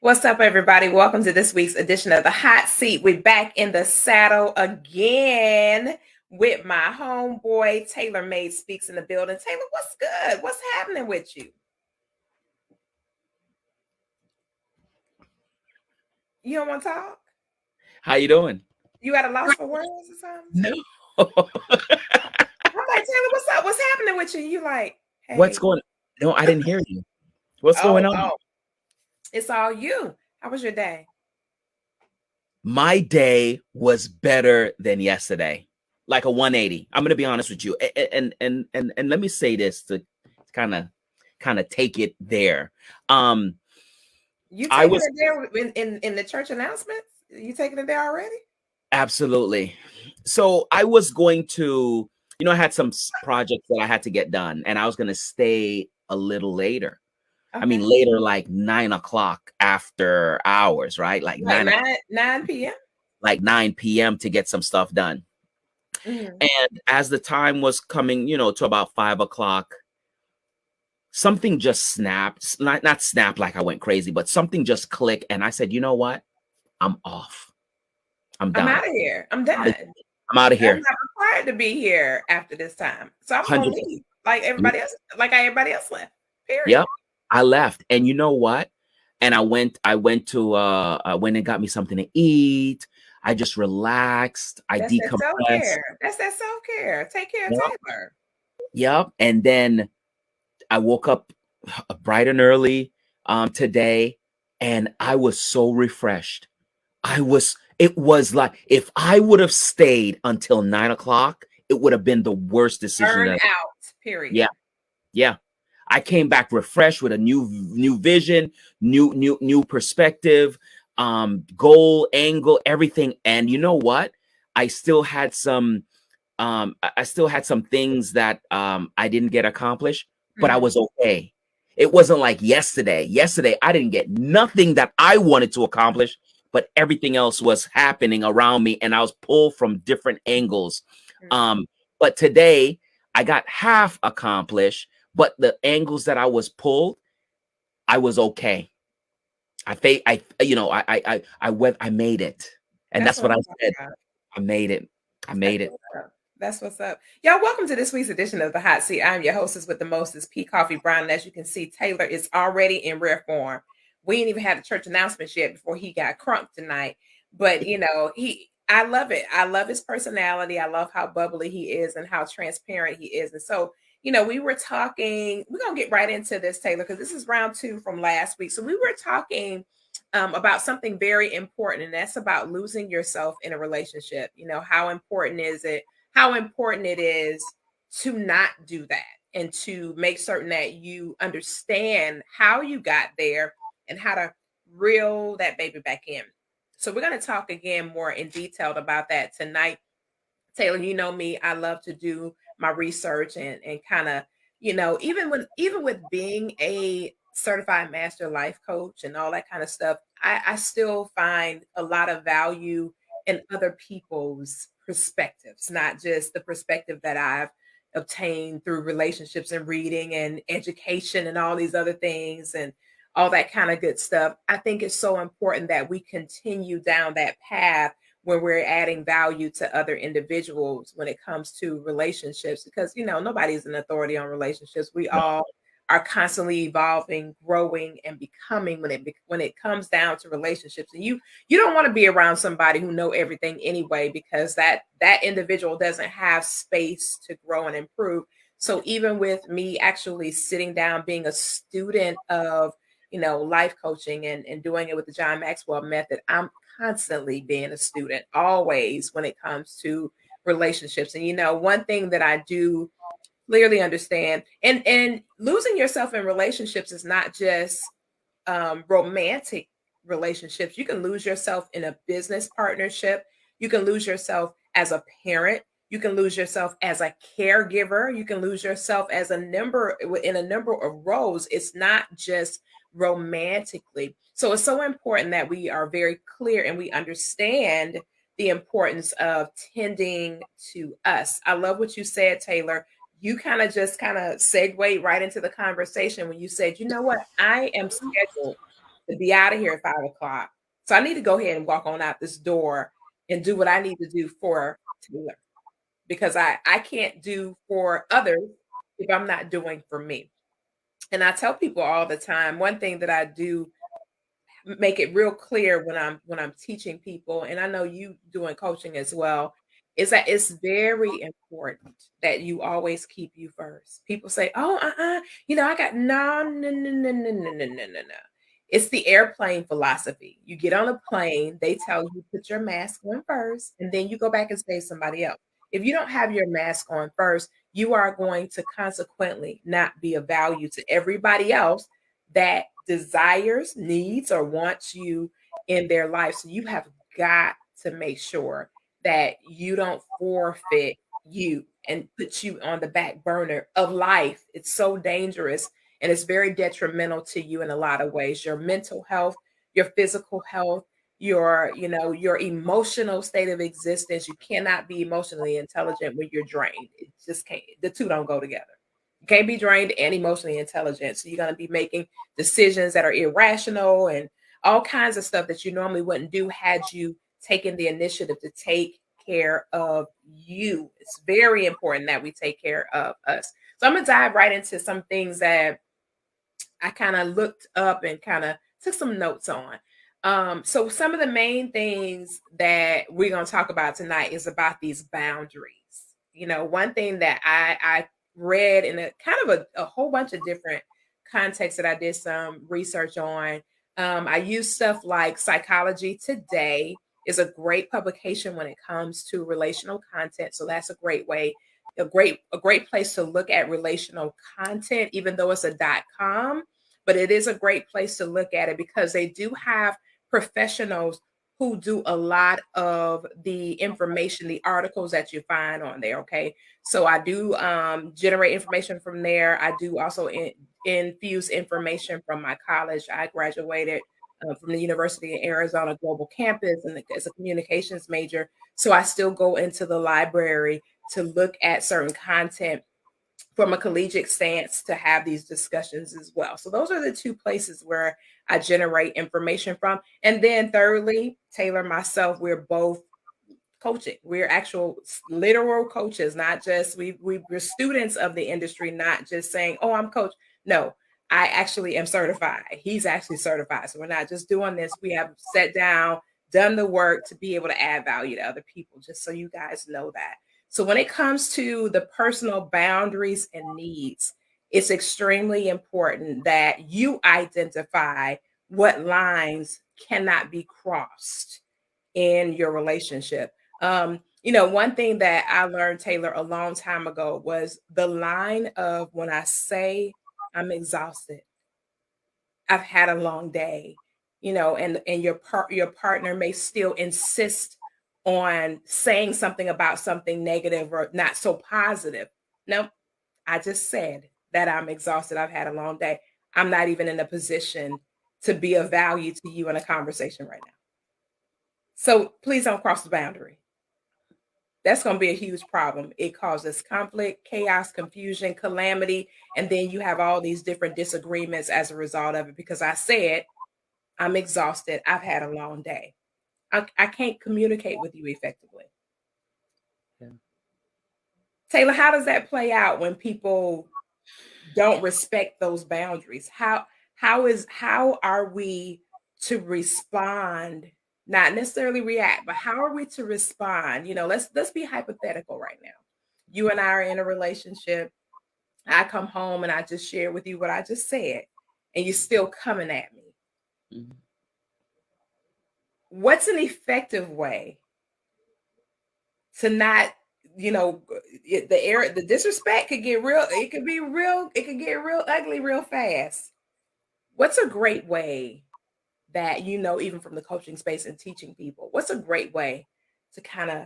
What's up, everybody? Welcome to this week's edition of the Hot Seat. We're back in the saddle again with my homeboy Taylor Made Speaks in the building. Taylor, what's good? What's happening with you? You don't want to talk? How you doing? You at a loss for words or something? No. I'm like, Taylor, what's up? What's happening with you? You like, What's hey, going? No, I didn't hear you. What's going oh, on? oh, it's all you. How was your day? My day was better than yesterday, like a 180. I'm gonna be honest with you, and let me say this to kind of take it there. Um, You I taking was it there in the church announcements? You taking it there already? absolutely. So I was going to, I had some projects that I had to get done, and I was gonna stay a little later. I mean, Okay. later, like 9 o'clock after hours, right? Like Like 9 p.m. like 9 p.m. to get some stuff done. Mhm. And as the time was coming, to about 5 o'clock, something just snapped. Not snapped like I went crazy, but something just clicked. And I said, you know what? I'm off. I'm I'm done. out of here. I'm done. I'm out of I'm here. not required to be here after this time. So I'm gonna 100%. leave. Like everybody else, like everybody else left. Period. Yep. I left. And you know what? And I went and got me something to eat. I just relaxed. I That's that decompressed. self-care. That's that self-care. Take care of Yep. Taylor. Yep. And then I woke up bright and early today, and I was so refreshed. It was like if I would have stayed until 9 o'clock, it would have been the worst decision Burn that. out. Yeah, Period. yeah. I came back refreshed with a new vision, new perspective, goal, angle, everything. And you know what? I still had some I still had some things that I didn't get accomplished, but I Mhm. was okay. It wasn't like yesterday. Yesterday, I didn't get nothing that I wanted to accomplish, but everything else was happening around me, and I was pulled from different angles. Mhm. Um, but today, I got half accomplished, but the angles that I was pulled, I was okay. I went, I made it, and That's that's what what I I'm talking said. about. I made it. I That's made it. what's up. That's what's up. Y'all, welcome to this week's edition of the Hot Seat. I'm your hostess with the mostest, P. Coffee Brown. And as you can see, Taylor is already in rare form. We ain't even had the church announcements yet before he got crunk tonight. But I love it. I love his personality. I love how bubbly he is and how transparent he is. And so, we were talking, we're gonna get right into this, Taylor, because this is round two from last week. So we were talking about something very important, and that's about losing yourself in a relationship. How important is it? How important it is to not do that and to make certain that you understand how you got there and how to reel that baby back in. So we're going to talk again more in detail about that tonight. Taylor, you know me, I love to do my research and kind of, even with being a certified master life coach and all that kind of stuff, I still find a lot of value in other people's perspectives, not just the perspective that I've obtained through relationships and reading and education and all these other things and all that kind of good stuff. I think it's so important that we continue down that path when we're adding value to other individuals when it comes to relationships, because nobody's an authority on relationships. We all are constantly evolving, growing, and becoming when it comes down to relationships. And you don't want to be around somebody who know everything anyway, because that individual doesn't have space to grow and improve. So even with me actually sitting down, being a student of life coaching and doing it with the John Maxwell method, I'm constantly being a student, always, when it comes to relationships. And one thing that I do clearly understand, and losing yourself in relationships is not just romantic relationships. You can lose yourself in a business partnership. You can lose yourself as a parent. You can lose yourself as a caregiver. You can lose yourself as a number in a number of roles. It's not just romantically. So it's so important that we are very clear and we understand the importance of tending to us. I love what you said, Taylor. You kind of segue right into the conversation when you said, you know what, I am scheduled to be out of here at 5 o'clock. So I need to go ahead and walk on out this door and do what I need to do for Taylor, because I can't do for others if I'm not doing for me. And I tell people all the time, one thing that I do make it real clear when I'm teaching people, and I know you doing coaching as well, is that it's very important that you always keep you first. People say, "Oh, I got no, no, no, no, no, no, no, no, no, no." It's the airplane philosophy. You get on a plane, they tell you put your mask on first, and then you go back and save somebody else. If you don't have your mask on first, you are going to consequently not be of value to everybody else that desires, needs, or wants you in their life. So you have got to make sure that you don't forfeit you and put you on the back burner of life. It's so dangerous and it's very detrimental to you in a lot of ways. Your mental health, your physical health, your emotional state of existence. You cannot be emotionally intelligent when you're drained. It just can't. The two don't go together. You can't be drained and emotionally intelligent. So you're going to be making decisions that are irrational and all kinds of stuff that you normally wouldn't do had you taken the initiative to take care of you. It's very important that we take care of us. So I'm going to dive right into some things that I kind of looked up and kind of took some notes on. So some of the main things that we're going to talk about tonight is about these boundaries. One thing that I read in a kind of a whole bunch of different contexts that I did some research on. I use stuff like Psychology Today is a great publication when it comes to relational content. So that's a great way, a great place to look at relational content, even though it's a .com, but it is a great place to look at it because they do have professionals who do a lot of the information, the articles that you find on there. Okay. So I do generate information from there. I do also infuse information from my college. I graduated from the University of Arizona Global Campus and as a communications major. So I still go into the library to look at certain content from a collegiate stance to have these discussions as well. So those are the two places where I generate information from. And then thirdly, Taylor, myself, we're both coaching. We're actual literal coaches, not just we're students of the industry, not just saying, "Oh, I'm coach." No, I actually am certified. He's actually certified. So we're not just doing this. We have sat down, done the work to be able to add value to other people, just so you guys know that. So when it comes to the personal boundaries and needs, it's extremely important that you identify what lines cannot be crossed in your relationship. One thing that I learned, Taylor, a long time ago was the line of when I say I'm exhausted, I've had a long day, and your partner may still insist on saying something about something negative or not so positive. No, I just said that I'm exhausted. I've had a long day. I'm not even in a position to be of value to you in a conversation right now. So please don't cross the boundary. That's going to be a huge problem. It causes conflict, chaos, confusion, calamity, and then you have all these different disagreements as a result of it because I said, I'm exhausted. I've had a long day. I can't communicate with you effectively. Yeah. Taylor, how does that play out when people don't respect those boundaries? How are we to respond, not necessarily react, but how are we to respond? Let's be hypothetical right now. You and I are in a relationship. I come home and I just share with you what I just said, and you're still coming at me. Mm-hmm. What's an effective way to not, the disrespect could get real, it could get real ugly real fast. What's a great way that, even from the coaching space and teaching people, what's a great way to kind of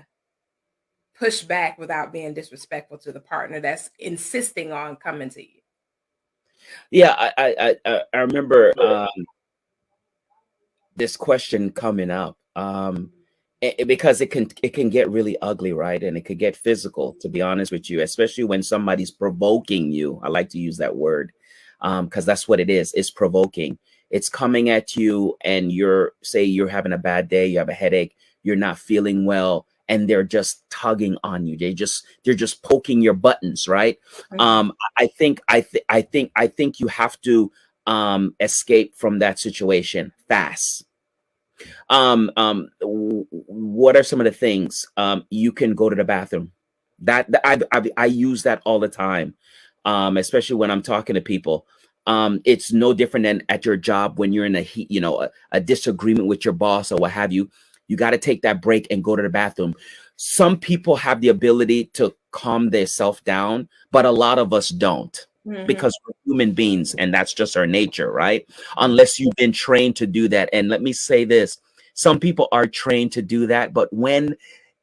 push back without being disrespectful to the partner that's insisting on coming to you? Yeah, I remember this question coming up because it can get really ugly, right? And it could get physical, to be honest with you, especially when somebody's provoking you. I like to use that word because that's what it is. It's provoking. it's coming at you, and you're having a bad day, you have a headache, you're not feeling well, and they're just tugging on you. They're just poking your buttons, right? Mhm. I think you have to escape from that situation fast. What are some of the things? You can go to the bathroom. I use that all the time, especially when I'm talking to people. It's no different than at your job when you're in a heat, a disagreement with your boss or what have you. You got to take that break and go to the bathroom. Some people have the ability to calm themselves down, but a lot of us don't, Mhm. because we're human beings and that's just our nature, right? Unless you've been trained to do that. And let me say this, some people are trained to do that, but when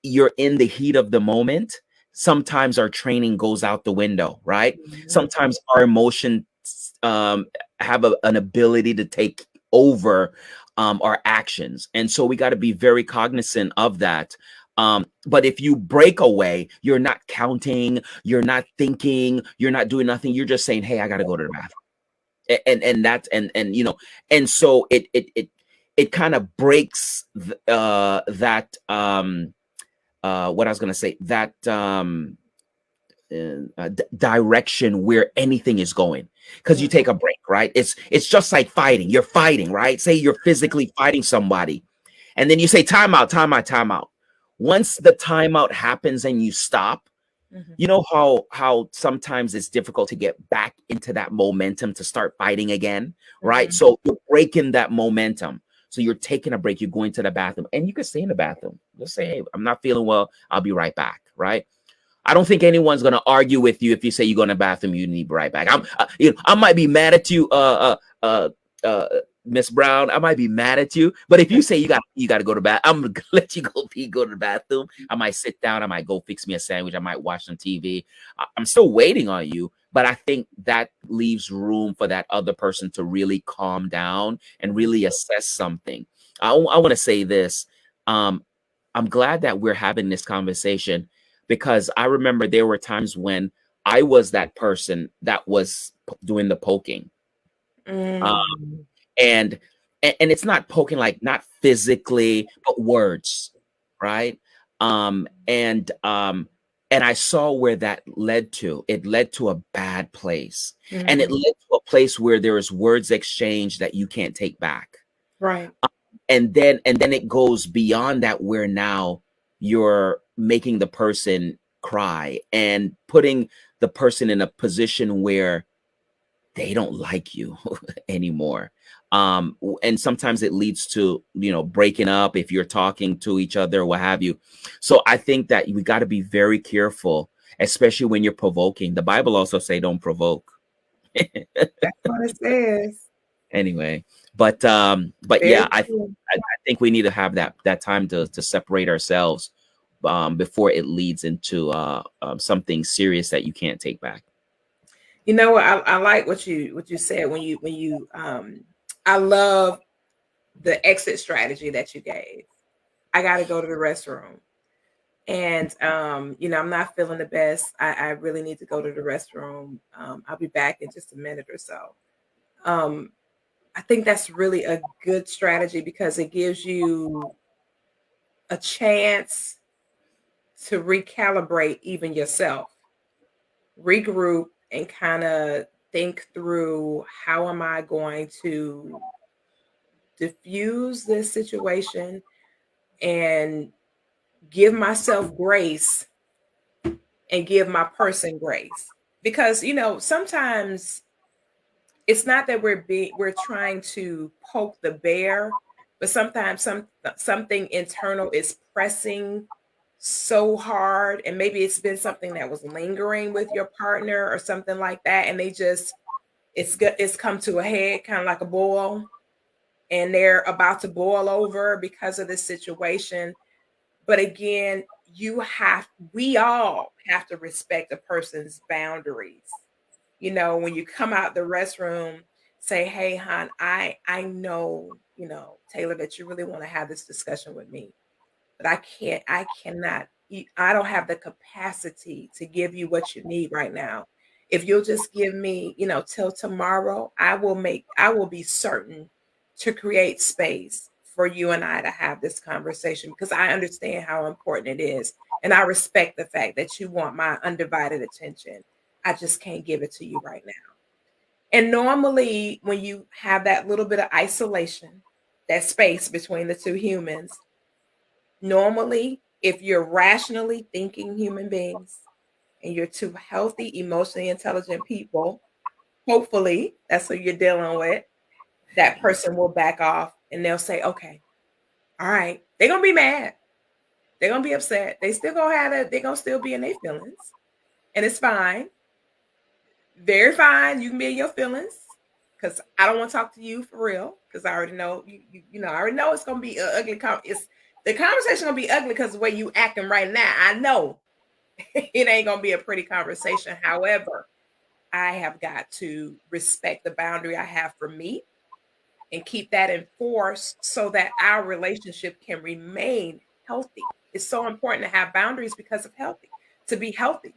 you're in the heat of the moment, sometimes our training goes out the window, right? Mhm. Sometimes our emotions um, have an ability to take over our actions. And so we got to be very cognizant of that. But if you break away, you're not counting, you're not thinking, you're not doing nothing. You're just saying, "Hey, I got to go to the bathroom." And that's and so it kind of breaks that what I was going to say, that direction where anything is going, because you Mhm. take a break, right? It's just like fighting. You're fighting, right? Say you're physically fighting somebody, and then you say timeout, timeout, timeout. Once the timeout happens and you stop, Mhm. you know how sometimes it's difficult to get back into that momentum to start fighting again, right? Mhm. So you're breaking that momentum. So you're taking a break, you're going to the bathroom, and you can stay in the bathroom. Just say, "Hey, I'm not feeling well. I'll be right back," right? I don't think anyone's gonna argue with you if you say you go in the bathroom, you need right back. I might be mad at you, uh, Miss Brown. I might be mad at you, but if you say you got to go to bath, I'm gonna let you go to the bathroom. I might sit down. I might go fix me a sandwich. I might watch some TV. I'm still waiting on you, but I think that leaves room for that other person to really calm down and Mhm. really assess something. I want to say this. Um, I'm glad that we're having this conversation, because I remember there were times when I was that person that was doing the poking. Uh, Mm. and and it's not poking, like not physically, but words, right? And I saw where that led to. It led to a bad place. And it Mhm. led to a place where there is words exchanged that you can't take back. Right. And then it goes beyond that, where now you're making the person cry and putting the person in a position where they don't like you anymore. And sometimes it leads to breaking up if you're talking to each other or what have you. So I think that we got to be very careful, especially when you're provoking. The Bible also say don't provoke. That's what it says. Anyway, but yeah, Very I true. I think we need to have that time to separate ourselves before it leads into something serious that you can't take back. You know what? I like what you said I love the exit strategy that you gave. I got to go to the restroom. And I'm not feeling the best. I really need to go to the restroom. I'll be back in just a minute or so. Um, I think that's really a good strategy because it gives you a chance to recalibrate even yourself, regroup, and kind of think through how am I going to diffuse this situation and give myself grace and give my person grace. Because sometimes it's not that we're trying to poke the bear, but sometimes something internal is pressing so hard, and maybe it's been something that was lingering with your partner or something like that, and it's come to a head, kind of like a boil, and they're about to boil over because of this situation. But again, we all have to respect a person's boundaries. When you come out the restroom, say, "Hey, hon, I know, Taylor, that you really want to have this discussion with me, but I cannot. I don't have the capacity to give you what you need right now. If you'll just give me, till tomorrow, I will be certain." to create space for you and I to have this conversation because I understand how important it is. And I respect the fact that you want my undivided attention. I just can't give it to you right now. And normally, when you have that little bit of isolation, that space between the two humans, normally, if you're rationally thinking human beings and you're two healthy, emotionally intelligent people, hopefully that's who you're dealing with, that person will back off and they'll say, okay, all right. They're gonna be mad. They're gonna be upset. They still gonna have it, they're gonna still be in their feelings. And it's fine. Very fine. You can be in your feelings. Cause I don't want to talk to you for real. Cause I already know I already know it's gonna be an ugly it's the conversation gonna be ugly because the way you acting right now. I know it ain't gonna be a pretty conversation. However, I have got to respect the boundary I have for me and keep that enforced so that our relationship can remain healthy. It's so important to have boundaries because of healthy, to be healthy.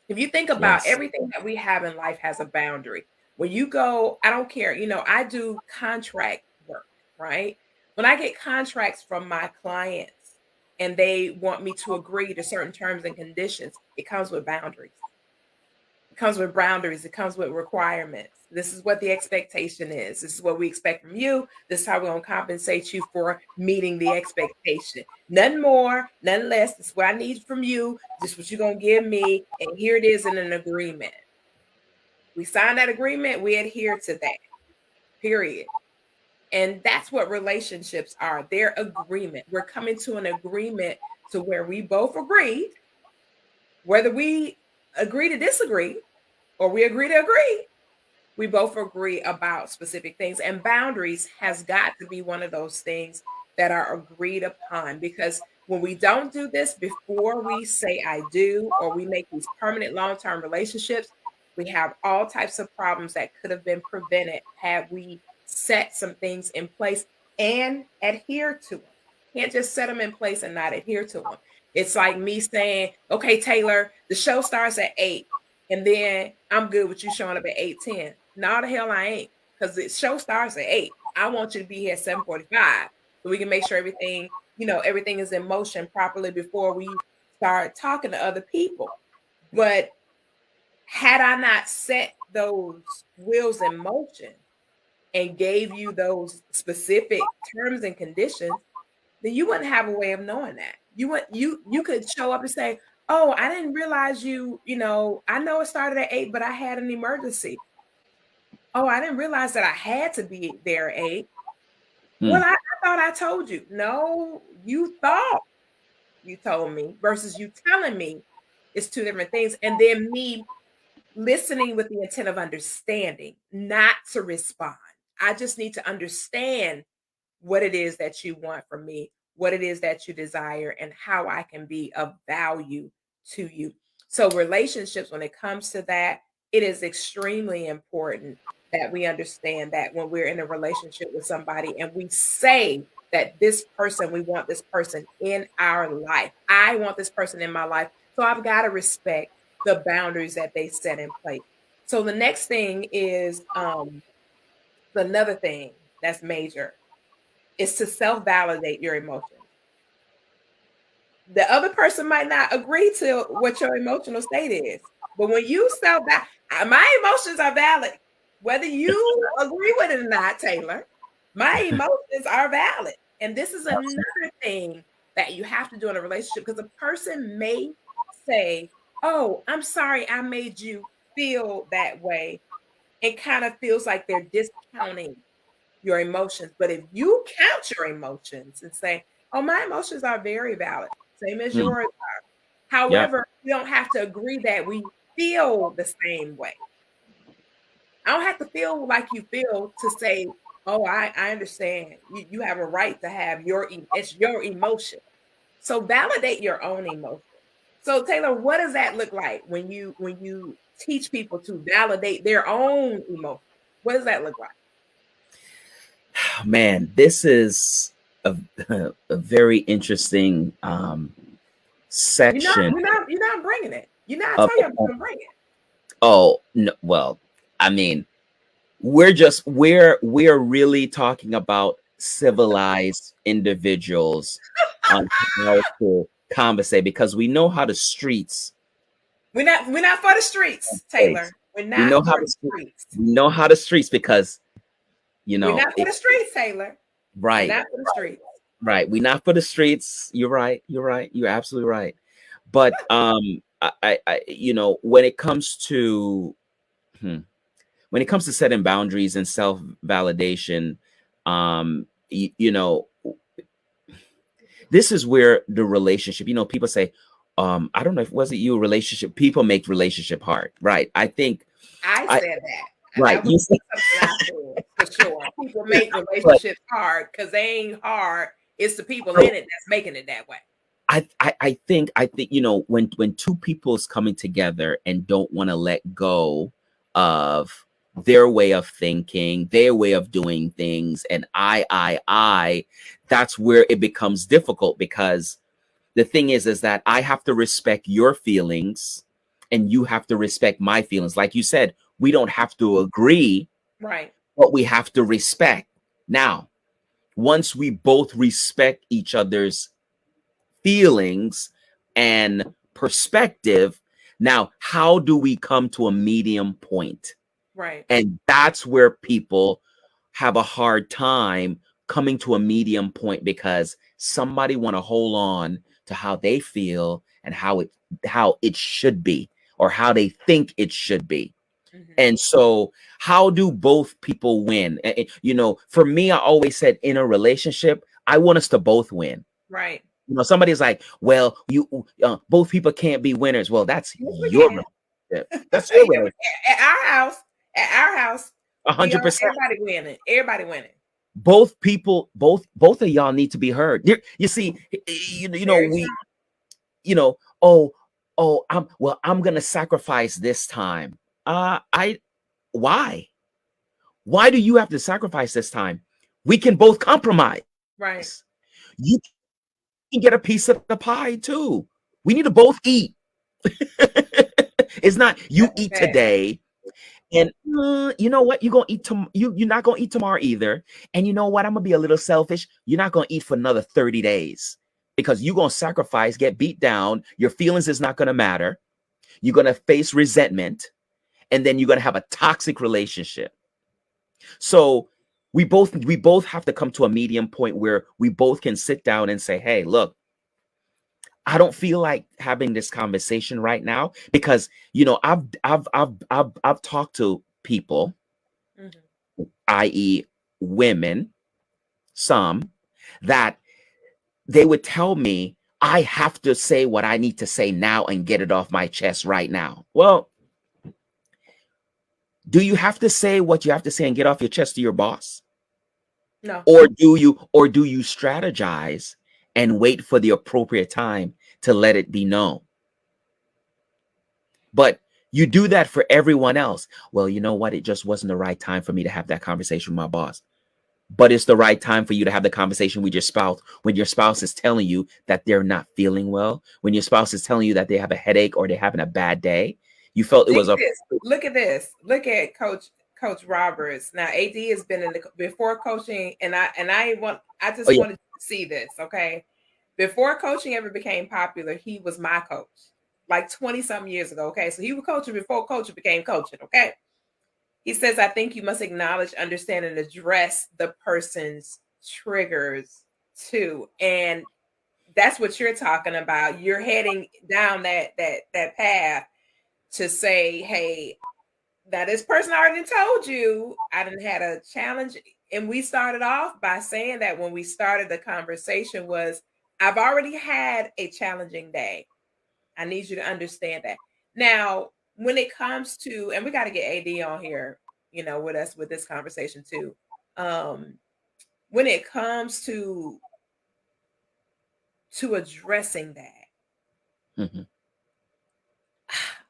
If you think about Yes. everything that we have in life has a boundary. When you go, I don't care, I do contract work, right? When I get contracts from my clients and they want me to agree to certain terms and conditions, it comes with boundaries. It comes with boundaries. It comes with requirements. This is what the expectation is. This is what we expect from you. This is how we're going to compensate you for meeting the expectation. None more, none less. This is what I need from you. This is what you're going to give me. And here it is in an agreement. We sign that agreement. We adhere to that, period. And that's what relationships are. They're agreement. We're coming to an agreement to where we both agreed, whether we agree to disagree or we agree to agree, we both agree about specific things. And boundaries has got to be one of those things that are agreed upon, because when we don't do this before we say I do, or we make these permanent long-term relationships, we have all types of problems that could have been prevented had we set some things in place and adhere to them. Can't just set them in place and not adhere to them. It's like me saying, okay, Taylor, the show starts at 8, and then I'm good with you showing up at 8:10. No, the hell I ain't, because the show starts at 8. I want you to be here at 7:45 so we can make sure everything is in motion properly before we start talking to other people. But had I not set those wheels in motion and gave you those specific terms and conditions, then you wouldn't have a way of knowing that. You could show up and say, "Oh, I didn't realize I know it started at 8, but I had an emergency. Oh, I didn't realize that I had to be there at 8. Well, I thought I told you." No, you thought you told me versus you telling me. It's two different things. And then me listening with the intent of understanding, not to respond. I just need to understand what it is that you want from me, what it is that you desire, and how I can be of value to you. So, relationships, when it comes to that, it is extremely important that we understand that when we're in a relationship with somebody and we say that we want this person in our life. I want this person in my life. So, I've got to respect the boundaries that they set in place. So, the next thing is another thing that's major is to self-validate your emotions. The other person might not agree to what your emotional state is, but when you my emotions are valid, whether you agree with it or not, Taylor. My emotions are valid, and this is another thing that you have to do in a relationship, because a person may say, "Oh, I'm sorry, I made you feel that way." It kind of feels like they're discounting your emotions. But if you count your emotions and say, "Oh, my emotions are very valid, same as yours are." Yeah. However, we don't have to agree that we feel the same way. I don't have to feel like you feel to say, "Oh, I understand. You have a right to have it's your emotion." So validate your own emotion. So Taylor, what does that look like when you teach people to validate their own emotion? What does that look like? Man, this is a, a very interesting You're not section you're not you're not bringing it. You're not of telling you I'm gonna bring it. oh no, well, I mean, we're really talking about civilized individuals on how to conversate, because we know how the streets We're not for the streets, place. Taylor. We're We not know for how the the streets. we know how the streets, because We're not for it, the streets, Taylor. We're right, not for the streets. right. We're not for the streets. You're right. You're right. You're absolutely right. But when it comes to hmm, when it comes to setting boundaries and self validation, you know, this is where the relationship. People say, I don't know if was it you relationship. People make relationship hard, right? I think I I said that. right. That was You see, something I said for sure. People make but relationships hard because they ain't hard. It's the people in it that's making it that way. I think when two people's coming together and don't want to let go of their way of thinking, their way of doing things, and I, that's where it becomes difficult, because the thing is that I have to respect your feelings and you have to respect my feelings. Like you said, we don't have to agree, Right. but we have to respect. Now, once we both respect each other's feelings and perspective, now how do we come to a medium point? Right. And that's where people have a hard time coming to a medium point, because somebody want to hold on to how they feel and how it should be, or how they think it should be. Hmm. And so how do both people win? For me, I always said, in a relationship, I want us to both win. Right. Somebody's like, well, you both people can't be winners. Well, that's Yes, we your can. relationship. That's your relationship. At our house, we are 100%. everybody winning. Everybody winning. Both people, both of y'all need to be heard. You see, Very we, true. oh, I'm gonna sacrifice this time. I Why? Why do you have to sacrifice this time? We can both compromise. Right. You can get a piece of the pie too. We need to both eat. It's not you That's a eat fact. today, and you know what? You're gonna eat you're not gonna eat tomorrow either. And you know what? I'm gonna be a little selfish. You're not gonna eat for another 30 days, because you're gonna sacrifice, get beat down. Your feelings is not gonna matter. You're gonna face resentment, and then you're gonna have a toxic relationship. So we both have to come to a medium point where we both can sit down and say, hey, look, I don't feel like having this conversation right now, because I've talked to people, Hmm. i.e., women, some, that they would tell me I have to say what I need to say now and get it off my chest right now. Well, do you have to say what you have to say and get off your chest to your boss? No. Or do you strategize and wait for the appropriate time to let it be known? But you do that for everyone else. Well, you know what? It just wasn't the right time for me to have that conversation with my boss. But it's the right time for you to have the conversation with your spouse, when your spouse is telling you that they're not feeling well, when your spouse is telling you that they have a headache or they're having a bad day. You felt it Look was at a this. Look at this. Look at Coach Roberts. Now AD has been in the before coaching, and I oh just yeah, wanted to see this. Okay, before coaching ever became popular, he was my coach, like 20 some years ago. Okay, so he was coaching before coaching became coaching. Okay, he says, I think you must acknowledge, understand, and address the person's triggers too, and that's what you're talking about. You're heading down that path to say, hey, now this person already told you I didn't had a challenge. And we started off by saying that when we started the conversation was, I've already had a challenging day. I need you to understand that. Now, when it comes to, and we got to get AD on here, with us with this conversation too. Um, when it comes to addressing that, mhm.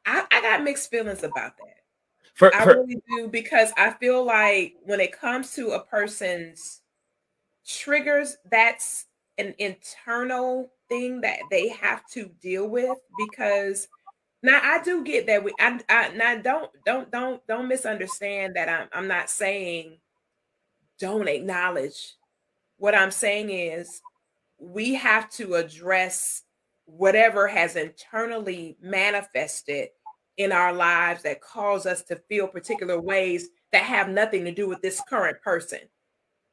I got mixed feelings about that. for I for really do, because I feel like when it comes to a person's triggers, that's an internal thing that they have to deal with, because Now I do get that I now don't misunderstand that I'm not saying don't acknowledge. What I'm saying is we have to address whatever has internally manifested in our lives that cause us to feel particular ways that have nothing to do with this current person.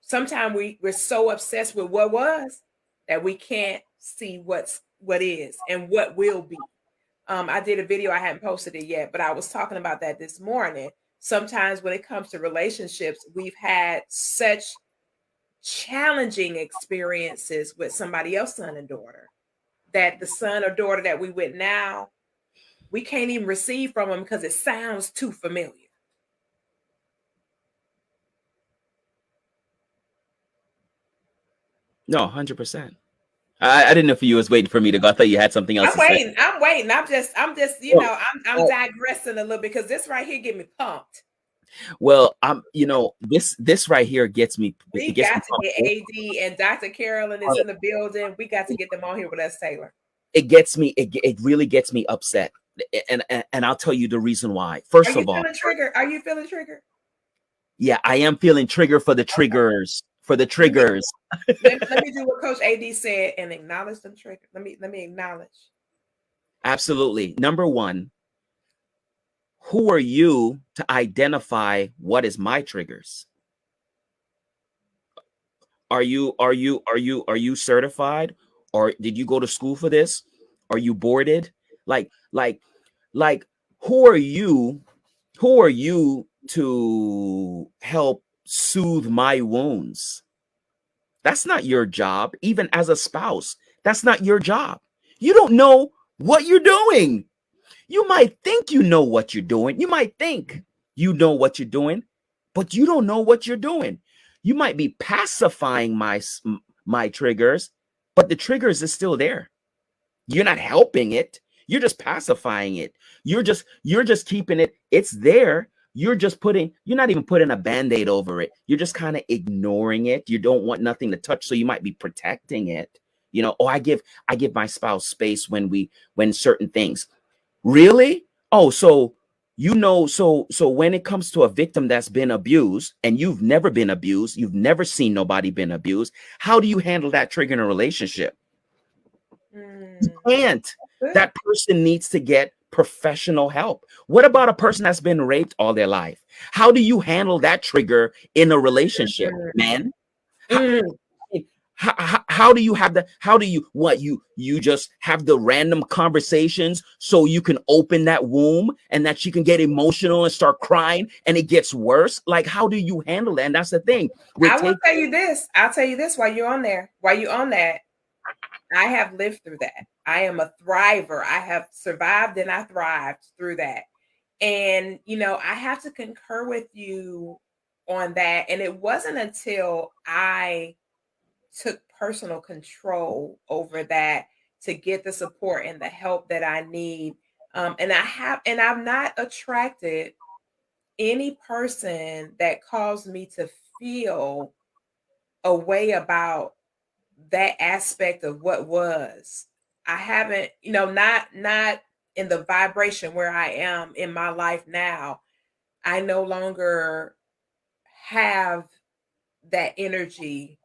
Sometimes we're so obsessed with what was that we can't see what is and what will be. I did a video, I hadn't posted it yet, but I was talking about that this morning. Sometimes when it comes to relationships, we've had such challenging experiences with somebody else's son and daughter that the son or daughter that we with now, we can't even receive from them because it sounds too familiar. No, 100%. I didn't know if you was waiting for me to go. I thought you had something else I'm to say. waiting. I'm waiting. I'm just, Well, I'm digressing a little bit because this right here get me pumped. well, this right here gets me. It We gets me got to pumped. get AD and Dr. Carolyn is in the building. We got to get them on here with us, Taylor. It gets me. It really gets me upset, and I'll tell you the reason why. Are First you of all, feeling triggered? Are you feeling triggered? yeah, I am feeling trigger for the Okay. triggers. For the Let me triggers. let me do what Coach AD said and acknowledge them trigger. Let me acknowledge. Absolutely. Number one, who are you to identify what is my triggers? Are you certified, or did you go to school for this? Are you boarded? Like like like who are you? Who are you to help soothe my wounds? That's not your job. Even as a spouse, that's not your job. You don't know what you're doing. You might think you know what you're doing. You might think you know what you're doing, but you don't know what you're doing. You might be pacifying my triggers, but the triggers is still there. You're not helping it. You're just pacifying it. You're just keeping it. It's there. You're not even putting a band-aid over it. You're just kind of ignoring it. You don't want nothing to touch, so you might be protecting it. Oh, I give my spouse space when certain things. Really? Oh, so so when it comes to a victim that's been abused and you've never been abused, you've never seen nobody been abused, how do you handle that trigger in a relationship? You Mm, can't. good. That person needs to get professional help. What about a person that's been raped all their life? How do you handle that trigger in a relationship, Mm, man? How, mm. how do you have the how do you what you just have the random conversations so you can open that womb and that she can get emotional and start crying and it gets worse? Like, how do you handle that? And that's the thing. We're I will taking tell you this. I'll tell you this while you're on there. While you're on that, I have lived through that. I am a thriver. I have survived and I thrived through that. And, I have to concur with you on that. And it wasn't until I took personal control over that to get the support and the help that I need. And I've not attracted any person that caused me to feel a way about that aspect of what was. I haven't, not in the vibration where I am in my life now. I no longer have that energy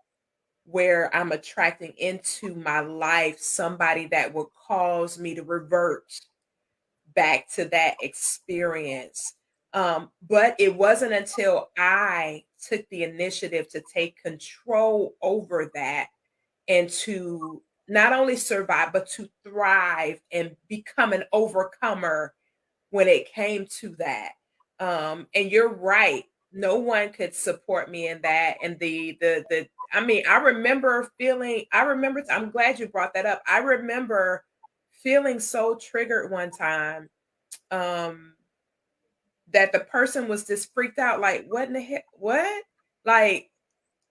where I'm attracting into my life somebody that will cause me to revert back to that experience. But it wasn't until I took the initiative to take control over that and to not only survive, but to thrive and become an overcomer when it came to that. And you're right. No one could support me in that. And I mean, I'm glad you brought that up. I remember feeling so triggered one time, um, that the person was just freaked out, like, what in the heck? What? Like,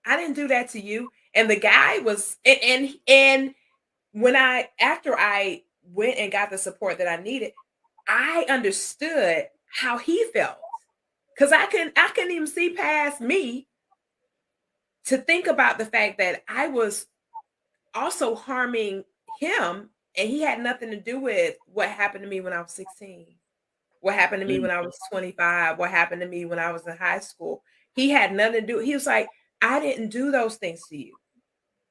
I didn't do that to you. And the guy was, and when after I went and got the support that I needed, I understood how he felt. Cause I couldn't even see past me to think about the fact that I was also harming him And he had nothing to do with what happened to me when I was 16, what happened to me Mm. when I was 25, what happened to me when I was in high school. He had nothing to do. He was like, I didn't do those things to you.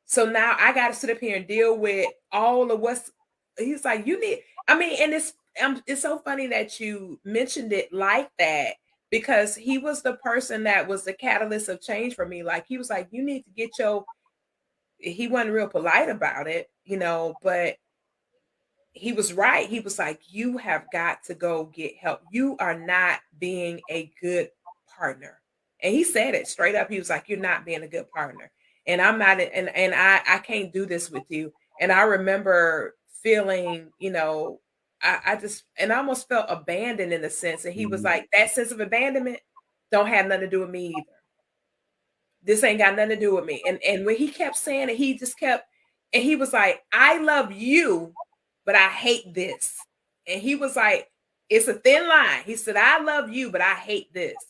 So now I got to sit up here and deal with all of what's. He's like, you need. I mean, and it's so funny that you mentioned it like that because he was the person that was the catalyst of change for me. Like he was like, you need to get your. He wasn't real polite about it, but he was right. He was like, you have got to go get help. You are not being a good partner. And he said it straight up. He was like, you're not being a good partner. And I'm not, and I can't do this with you. And I remember feeling, I just, and I almost felt abandoned in a sense. And he was Mhm. like, that sense of abandonment don't have nothing to do with me either. This ain't got nothing to do with me. And when he kept saying it, he just kept, and he was like, I love you, but I hate this. And he was like, it's a thin line. He said, I love you, but I hate this.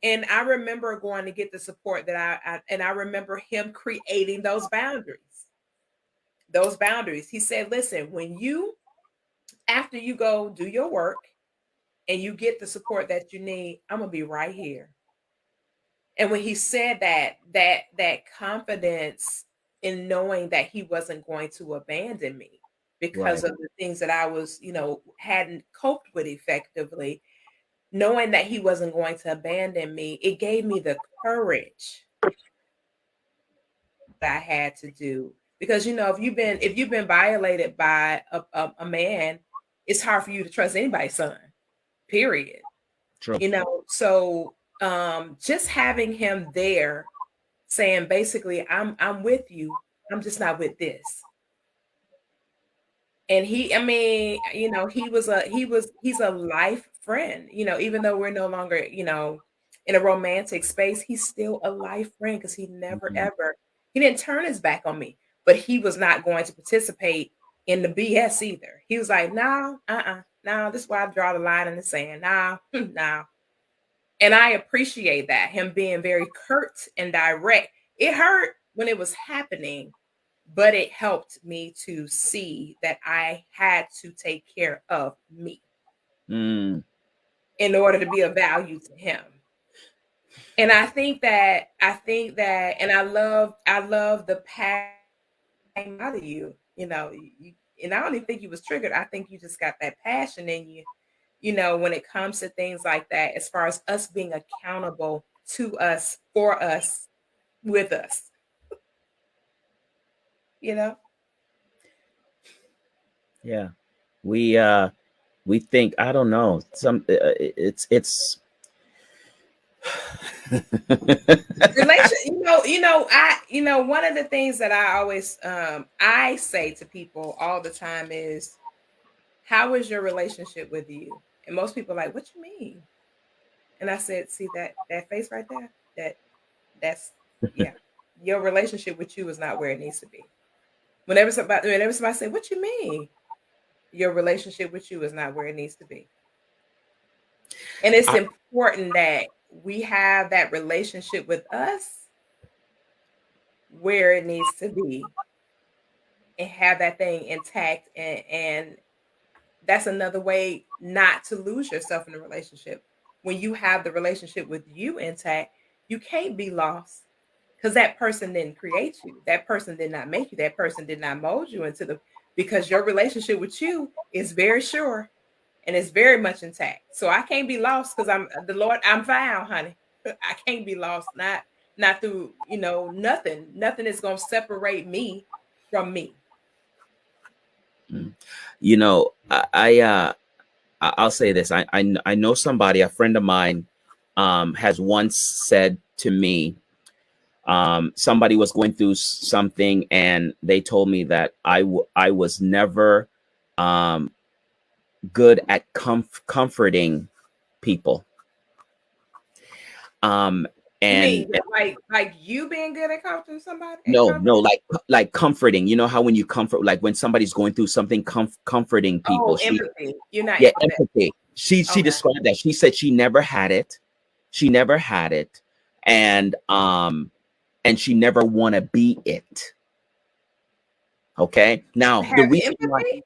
And I remember going to get the support that and I remember him creating those boundaries. Those boundaries. He said, listen, after you go do your work and you get the support that you need, I'm gonna be right here. And when he said that confidence in knowing that he wasn't going to abandon me because Right. of the things that I was, hadn't coped with effectively, knowing that he wasn't going to abandon me, it gave me the courage that I had to do. Because if you've been violated by a man, it's hard for you to trust anybody's son. Period. True. So just having him there saying basically, I'm with you. I'm just not with this. And I mean, he's a life friend, even though we're no longer, in a romantic space, he's still a life friend because Mhm. he didn't turn his back on me, but he was not going to participate in the BS either. He was like, no, no, this is why I draw the line in the sand. No, no. And I appreciate that, him being very curt and direct. It hurt when it was happening, but it helped me to see that I had to take care of me Mm. in order to be of value to him. And I think that, and I love the passion out of you. And I don't even think you was triggered. I think you just got that passion in you. When it comes to things like that, as far as us being accountable to us, for us, with us, you know. Yeah. We think, I don't know, it's Relation, one of the things that I always I say to people all the time is, how is your relationship with you? And most people are like, what you mean? And I said, see that face right there? That's yeah. Your relationship with you is not where it needs to be. Whenever somebody say, what you mean? Your relationship with you is not where it needs to be. And it's I, important that we have that relationship with us where it needs to be and have that thing intact, and that's another way not to lose yourself in a relationship. When you have the relationship with you intact, you can't be lost because that person didn't create you. That person did not make you. That person did not mold you because your relationship with you is very sure and it's very much intact. So I can't be lost because I'm the Lord. I'm found, honey. I can't be lost. Not through nothing. Nothing is gonna separate me from me. mm. you know, I'll say this. I know somebody, a friend of mine, has once said to me, somebody was going through something, and they told me that I was never um, good at comforting people. Um, You and mean like you being good at comforting somebody at no, no, comforting? like comforting. You know how when you comfort, like when somebody's going through something, comforting people. Oh, empathy. You're not Yeah, empathetic. empathy. She Okay. described that. She said she never had it. She never had it, and she never want to be it. Okay. Now the Have reason why, empathy?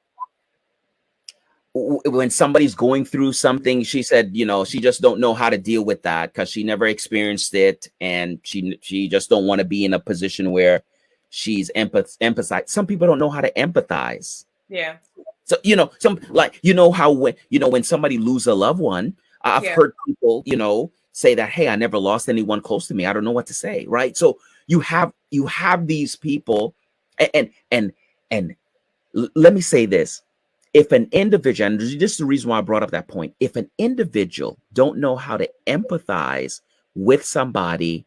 when somebody's going through something, she said, you know, she just don't know how to deal with that because she never experienced it, and she just don't want to be in a position where she's empathize. Some people don't know how to empathize. Yeah. So, you know, some, like, you know how when, you know, when somebody lose a loved one, I've Yeah. heard people, you know, say that, hey, I never lost anyone close to me, I don't know what to say, right? So you have these people, and let me say this. If an individual, and this is the reason why I brought up that point, if an individual don't know how to empathize with somebody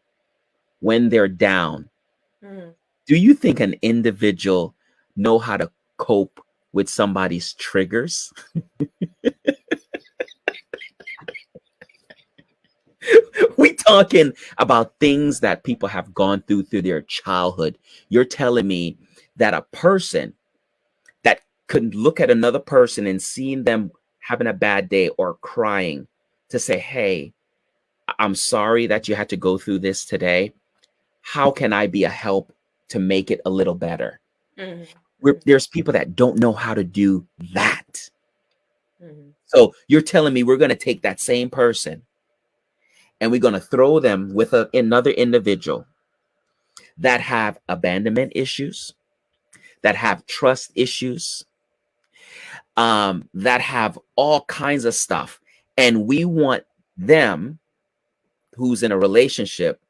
when they're down, Mm. do you think an individual know how to cope with somebody's triggers? We talking about things that people have gone through their childhood. You're telling me that a person that could look at another person and seeing them having a bad day or crying, to say, hey, I'm sorry that you had to go through this today. How can I be a help to make it a little better? Mm. Mm. There's people that don't know how to do that. Mm. So you're telling me we're going to take that same person and we're going to throw them with another individual that have abandonment issues, that have trust issues, that have all kinds of stuff, and we want them, who's in a relationship,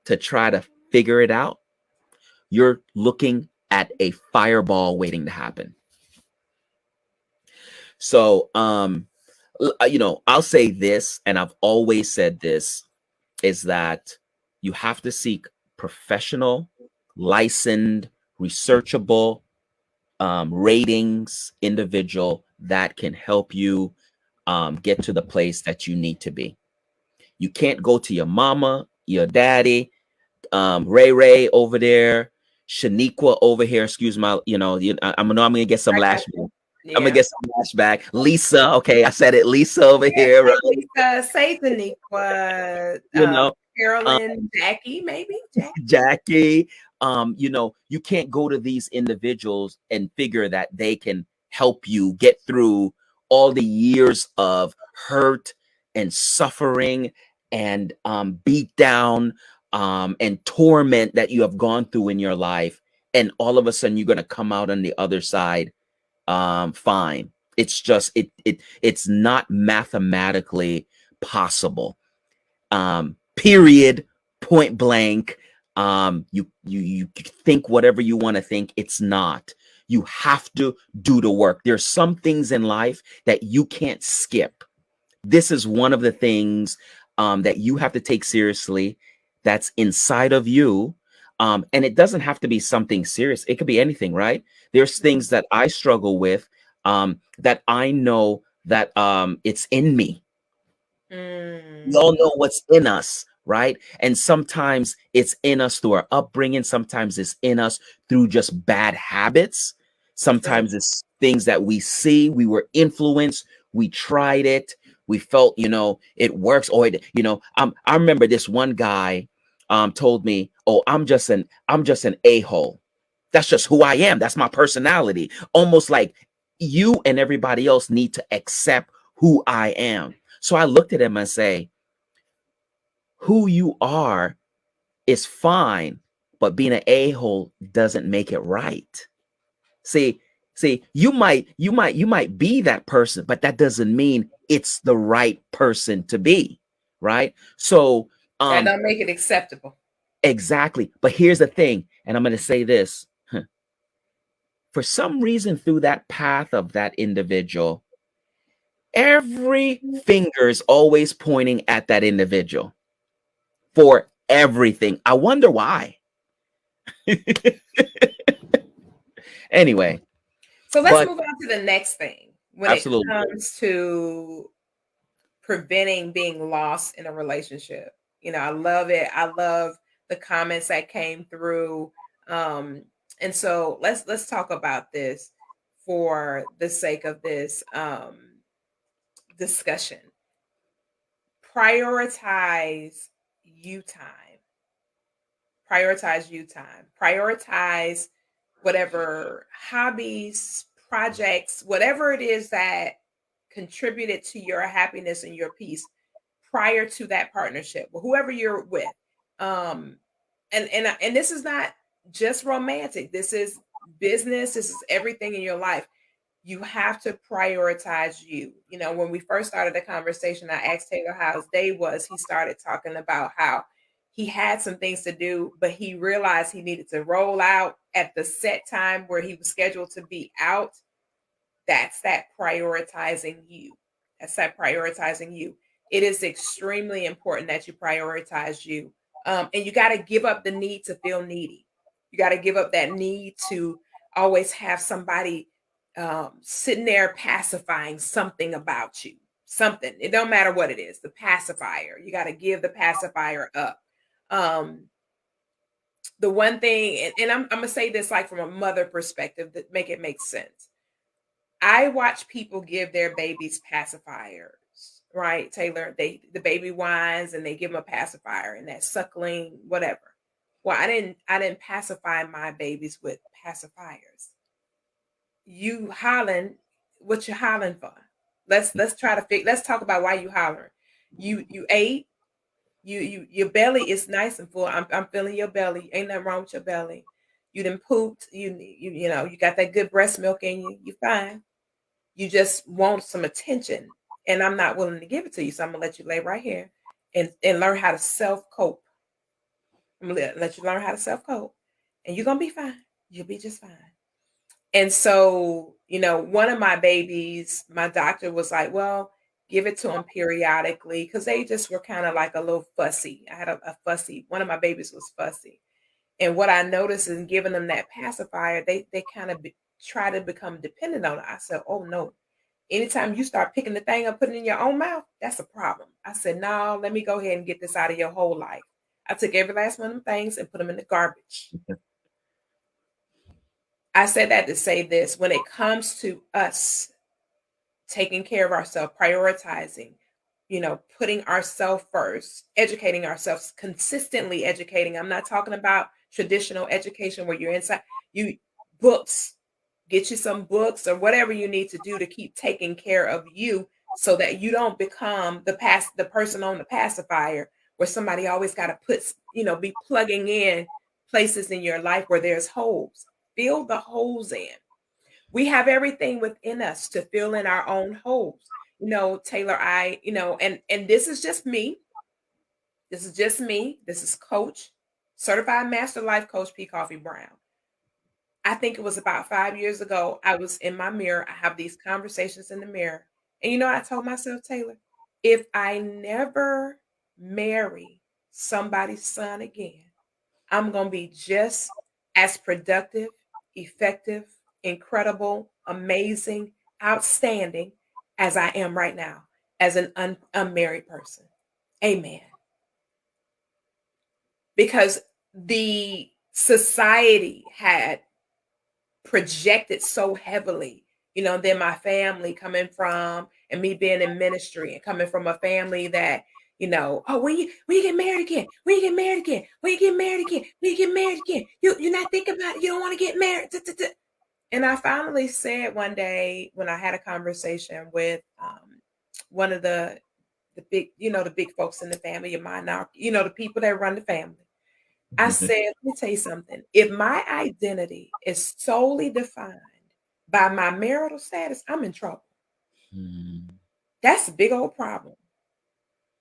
to try to figure it out. You're looking at a fireball waiting to happen. So, you know, I'll say this, and I've always said this, is that you have to seek professional, licensed, researchable, ratings individual that can help you get to the place that you need to be. You can't go to your mama, your daddy, Ray over there, Shaniqua over here. Excuse my, you know, I know I'm gonna get some I got lashback. you. I'm gonna Yeah. get some lashback. Lisa, okay, I said it. Lisa over Yeah. here, Say right? Lisa, say Daniqua, You know, um, Carolyn, Jackie, maybe Jackie. Jackie. You know, you can't go to these individuals and figure that they can help you get through all the years of hurt and suffering and beat down and torment that you have gone through in your life. And all of a sudden, you're going to come out on the other side fine. It's just it's not mathematically possible. Period. Point blank. You think whatever you want to think. It's not. You have to do the work. There's some things in life that you can't skip. This is one of the things that you have to take seriously, that's inside of you. And it doesn't have to be something serious. It could be anything, right? There's things that I struggle with, that I know that it's in me. We Mm. all know what's in us, right? And sometimes it's in us through our upbringing. Sometimes it's in us through just bad habits. True. Sometimes it's things that we see, we were influenced, we tried it, we felt, you know, it works. Or, you know, I remember this one guy told me, oh, I'm just an a-hole. That's just who I am. That's my personality. Almost like you and everybody else need to accept who I am. So I looked at him and say, who you are is fine, but being an a-hole doesn't make it right. See, you might be that person, but that doesn't mean it's the right person to be, right? So, That don't make it acceptable. exactly. But here's the thing, and I'm going to say this. For some reason, through that path of that individual, every finger is always pointing at that individual for everything. I wonder why. Anyway, So let's but move on to the next thing when it absolutely. comes to preventing being lost in a relationship. You know, I love it. I love the comments that came through. Um, and so let's talk about this for the sake of this discussion. Prioritize you time. Prioritize you time. Prioritize whatever hobbies, projects, whatever it is that contributed to your happiness and your peace prior to that partnership, whoever you're with. Um, and this is not just romantic. This is business. This is everything in your life. You have to prioritize you. You know, when we first started the conversation, I asked Taylor how his day was. He started talking about how he had some things to do, but he realized he needed to roll out at the set time where he was scheduled to be out. That's that prioritizing you. That's that prioritizing you. It is extremely important that you prioritize you. And you got to give up the need to feel needy. You got to give up that need to always have somebody sitting there pacifying something about you. Something. It don't matter what it is. The pacifier. You got to give the pacifier up. Um, the one thing, and I'm gonna say this like from a mother perspective that make it make sense. I watch people give their babies pacifiers, right, Taylor? The baby whines and they give them a pacifier and that suckling, whatever. Well, I didn't pacify my babies with pacifiers. You hollering, what you hollering for? Let's try to let's talk about why you hollering. You ate, your belly is nice and full. I'm feeling your belly. Ain't nothing wrong with your belly. You done pooped. You know, you got that good breast milk in you. You fine. You just want some attention, and I'm not willing to give it to you. So I'm gonna let you lay right here and learn how to self cope. I'm gonna let you learn how to self cope, and you're gonna be fine. You'll be just fine. And so, you know, one of my babies, my doctor was like, "Well, give it to them periodically," because they just were kind of like a little fussy. I had a fussy. One of my babies was fussy, and what I noticed in giving them that pacifier, they kind of try to become dependent on it. I said, "Oh no." Anytime you start picking the thing up, putting it in your own mouth, that's a problem. I said, no, let me go ahead and get this out of your whole life. I took every last one of them things and put them in the garbage. I said that to say this: when it comes to us taking care of ourselves, prioritizing, you know, putting ourselves first, educating ourselves, consistently educating. I'm not talking about traditional education where you're inside, you books, get you some books or whatever you need to do to keep taking care of you so that you don't become the person on the pacifier where somebody always got to put, you know, be plugging in places in your life where there's holes. Fill the holes in. We have everything within us to fill in our own holes. You know, Taylor, you know, and this is just me. This is just me. This is coach, certified master life coach P. Coffee Brown. I think it was about 5 years ago. I was in my mirror. I have these conversations in the mirror. And you know, I told myself, Taylor, if I never marry somebody's son again, I'm going to be just as productive, effective, incredible, amazing, outstanding as I am right now as an unmarried person. Amen. Because the society had projected so heavily, you know, then my family coming from and me being in ministry and coming from a family that, you know, oh, when you get married again, when you get married again, when you get married again, when you get married again, you're not thinking about it, you don't want to get married. And I finally said one day when I had a conversation with one of the big, you know, the big folks in the family of mine now, you know, the people that run the family. I said, let me tell you something. If my identity is solely defined by my marital status, I'm in trouble. That's a big old problem.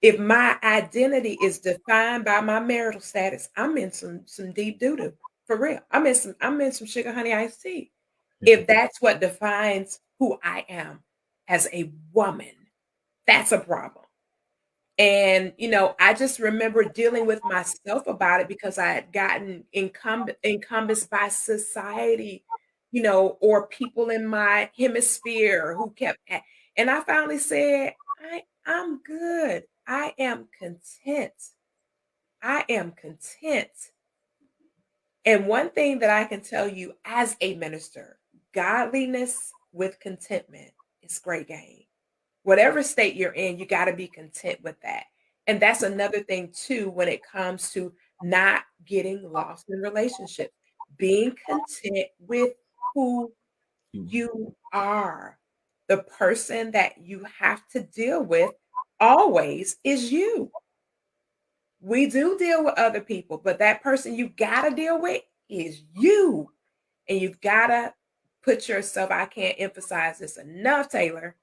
If my identity is defined by my marital status, I'm in some deep doo-doo. For real. I'm in some sugar honey iced tea. If that's what defines who I am as a woman, that's a problem. And, you know, I just remember dealing with myself about it because I had gotten encompassed by society, you know, or people in my hemisphere who and I finally said, I'm good. I am content. I am content. And one thing that I can tell you as a minister, godliness with contentment is great game. Whatever state you're in, you got to be content with that. And that's another thing too when it comes to not getting lost in relationships, being content with who You are. The person that you have to deal with always is you. We do deal with other people, but that person you got to deal with is you. And you've got to put yourself, I can't emphasize this enough, Taylor.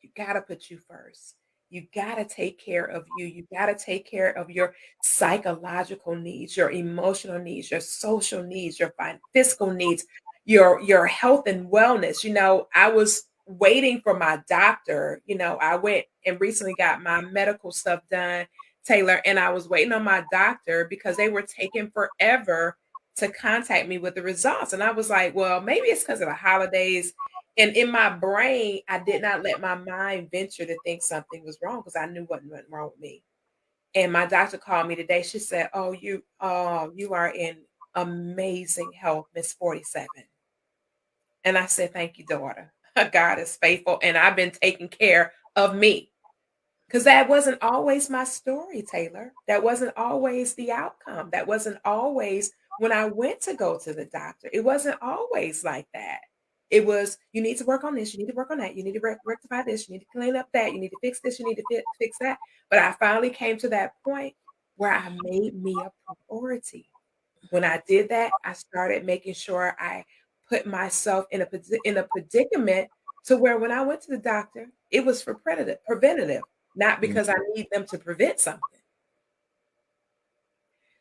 You got to put you first. You got to take care of you. You got to take care of your psychological needs, your emotional needs, your social needs, your fiscal needs, your health and wellness. I was waiting for my doctor. I went and recently got my medical stuff done, Taylor, and I was waiting on my doctor because they were taking forever to contact me with the results. And I was like, well, maybe it's because of the holidays. And in my brain, I did not let my mind venture to think something was wrong because I knew what went wrong with me. And my doctor called me today. She said, you are in amazing health, Miss 47. And I said, thank you, daughter. God is faithful. And I've been taking care of me. Because that wasn't always my story, Taylor. That wasn't always the outcome. That wasn't always when I went to go to the doctor. It wasn't always like that. It was, you need to work on this. You need to work on that. You need to rectify this. You need to clean up that. You need to fix this. You need to fix that. But I finally came to that point where I made me a priority. When I did that, I started making sure I put myself in a predicament to where when I went to the doctor, it was for preventative, not because I need them to prevent something.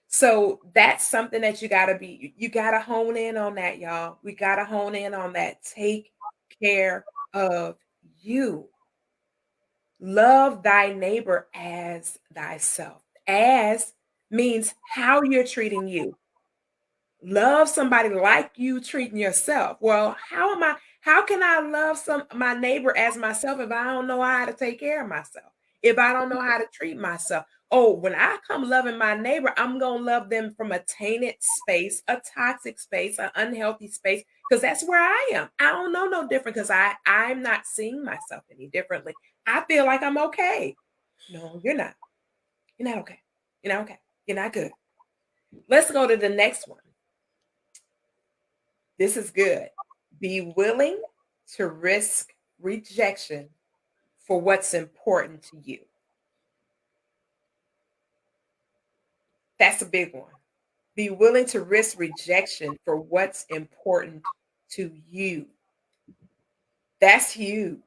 So that's something that you got to hone in on that, y'all. We got to hone in on that. Take care of you. Love thy neighbor as thyself. As means how you're treating you. Love somebody like you treating yourself. Well, how can I love my neighbor as myself if I don't know how to take care of myself? If I don't know how to treat myself? Oh, when I come loving my neighbor, I'm going to love them from a tainted space, a toxic space, an unhealthy space, because that's where I am. I don't know no different because I'm not seeing myself any differently. I feel like I'm okay. No, you're not. You're not okay. You're not okay. You're not good. Let's go to the next one. This is good. Be willing to risk rejection for what's important to you. That's a big one. Be willing to risk rejection for what's important to you. That's huge.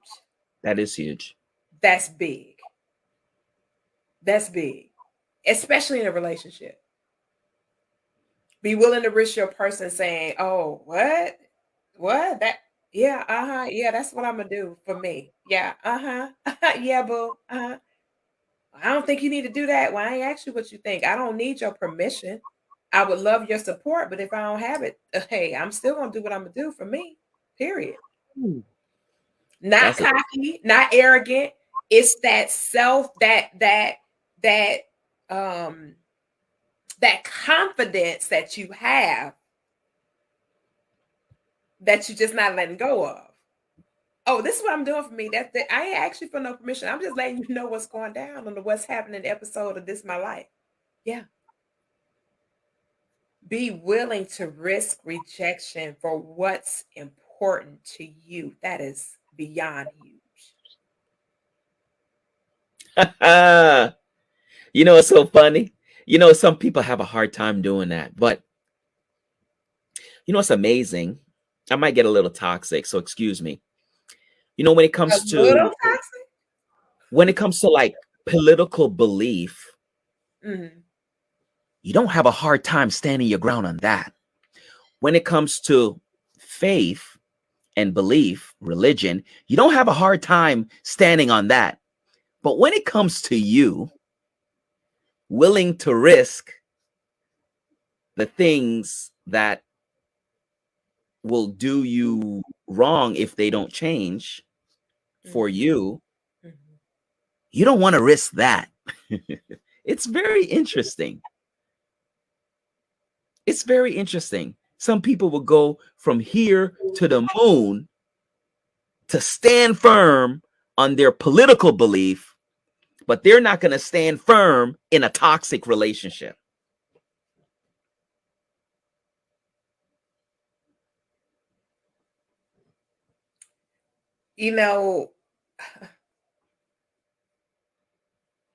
That is huge. That's big. That's big, especially in a relationship. Be willing to risk your person saying, oh, what? What? Yeah, yeah, that's what I'm going to do for me. Yeah, yeah, boo. I don't think you need to do that. Well, I ain't asked you what you think. I don't need your permission. I would love your support, but if I don't have it, hey, I'm still gonna do what I'm gonna do for me. Period. Not That's a cocky, not arrogant. It's that that um that confidence that you have that you're just not letting go of. Oh, this is what I'm doing for me. I ain't asked you for no permission. I'm just letting you know what's going down on the What's Happening episode of This My Life. Yeah. Be willing to risk rejection for what's important to you. That is beyond huge. it's so funny. Some people have a hard time doing that, but it's amazing. I might get a little toxic, so excuse me. When it A comes little to toxic? like political belief, Mhm. you don't have a hard time standing your ground on that. When it comes to faith and belief, religion, you don't have a hard time standing on that. But when it comes to you, willing to risk the things that will do you wrong if they don't change for Mhm. you, Mhm. you don't want to risk that. It's very interesting. It's very interesting. Some people will go from here to the moon to stand firm on their political belief, but they're not going to stand firm in a toxic relationship. You know,